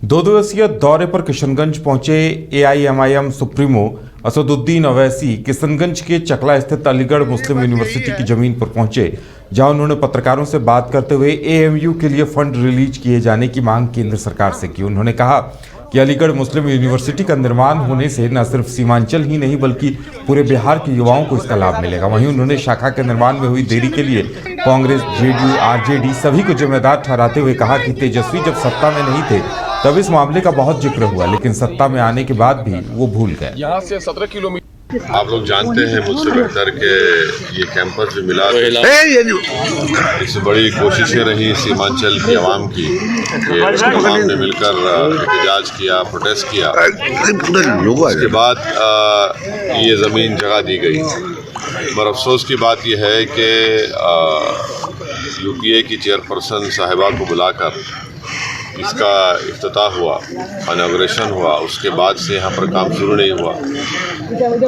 दो दिवसीय दौरे पर किशनगंज पहुंचे एआईएमआईएम सुप्रीमो असदुद्दीन अवैसी किशनगंज के चकला स्थित अलीगढ़ मुस्लिम यूनिवर्सिटी की जमीन पर पहुंचे, जहां उन्होंने पत्रकारों से बात करते हुए एएमयू के लिए फंड रिलीज किए जाने की मांग केंद्र सरकार से की। उन्होंने कहा कि अलीगढ़ मुस्लिम यूनिवर्सिटी का निर्माण होने से न सिर्फ सीमांचल ही नहीं बल्कि पूरे बिहार के युवाओं को इसका लाभ मिलेगा। वहीं उन्होंने शाखा के निर्माण में हुई देरी के लिए कांग्रेस, जेडीयू, आरजेडी सभी को जिम्मेदार ठहराते हुए कहा कि तेजस्वी जब सत्ता में नहीं थे तब इस मामले का बहुत जिक्र हुआ, लेकिन सत्ता में आने के बाद भी वो भूल गए। यहाँ से 17 किलोमीटर आप लोग जानते हैं मुझसे बेहतर के ये कैंपस जो मिला इससे बड़ी कोशिशें रही सीमांचल की आवाम की कि आवाम ने मिलकर एहतजाज किया, प्रोटेस्ट किया। उसके बाद ये ज़मीन जगह दी गई। पर अफसोस की बात यह है कि यूपीए की चेयरपर्सन साहिबा को बुलाकर इसका इफ्तिताह हुआ, इनॉग्रेशन हुआ, उसके बाद से यहाँ पर काम शुरू नहीं हुआ।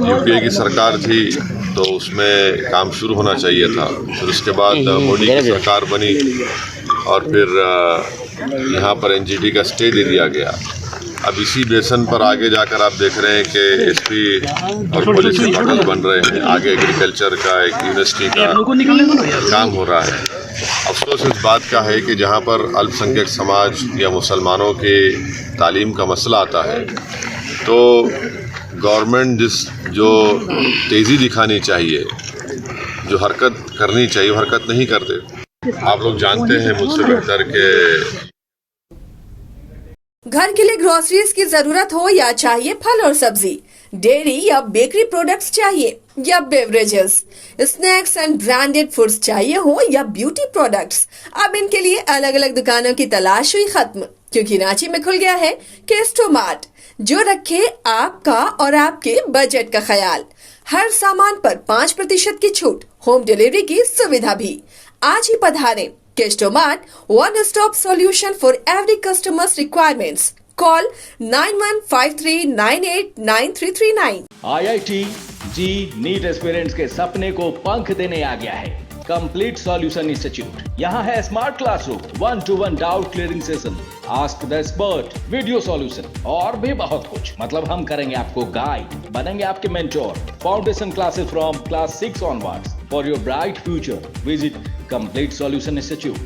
यूपीए की सरकार थी तो उसमें काम शुरू होना चाहिए था। फिर उसके बाद मोदी की सरकार बनी और फिर यहाँ पर एनजीटी का स्टे दे दिया गया। अब इसी बेसन पर आगे जाकर आप देख रहे हैं कि एसपी और पुलिस के मॉडल बन रहे हैं। आगे एग्रीकल्चर का एक यूनिवर्सिटी का काम हो रहा है। अफसोस इस बात का है कि जहाँ पर अल्पसंख्यक समाज या मुसलमानों के तालीम का मसला आता है तो गवर्नमेंट जो तेज़ी दिखानी चाहिए, जो हरकत करनी चाहिए, वो हरकत नहीं करते। आप लोग जानते हैं मुझसे बेहतर के घर के लिए ग्रोसरीज की जरूरत हो या चाहिए फल और सब्जी, डेयरी या बेकरी प्रोडक्ट्स चाहिए या beverages, snacks and branded foods चाहिए हो या ब्यूटी प्रोडक्ट्स, अब इनके लिए अलग अलग दुकानों की तलाश हुई खत्म, क्योंकि रांची में खुल गया है केस्टोमार्ट, जो रखे आपका और आपके बजट का ख्याल। हर सामान पर 5% की छूट, होम डिलीवरी की सुविधा भी। आज ही पधारें केस्टोमार्ट, one stop solution for every customer's requirements. Call 9153989339। IIT ji NEET aspirants के सपने को पंख देने आ गया है कंप्लीट सॉल्यूशन इंस्टीट्यूट। यहाँ है smart classroom, 1-to-1 doubt clearing session, ask the expert, video solution और भी बहुत कुछ। मतलब हम करेंगे आपको गाइड, बनेंगे आपके mentor. Foundation classes from class 6 onwards for your bright future. Visit complete solution institute.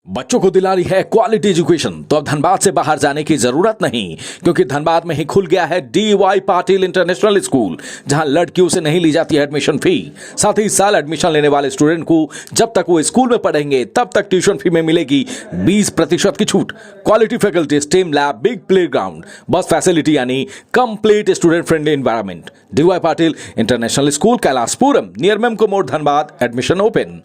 बच्चों को दिला रही है क्वालिटी एजुकेशन, तो अब धनबाद से बाहर जाने की जरूरत नहीं, क्योंकि धनबाद में ही खुल गया है DY पाटिल इंटरनेशनल स्कूल, जहां लड़कियों से नहीं ली जाती है एडमिशन फी। साथ ही इस साल एडमिशन लेने वाले स्टूडेंट को जब तक वो स्कूल में पढ़ेंगे तब तक ट्यूशन फी में मिलेगी 20% की छूट। Quality faculty, STEM lab, big playground, bus facility यानी complete student friendly environment. DY Patil international school, Kailashpuram, near Memco मोड़, धनबाद। Admission open.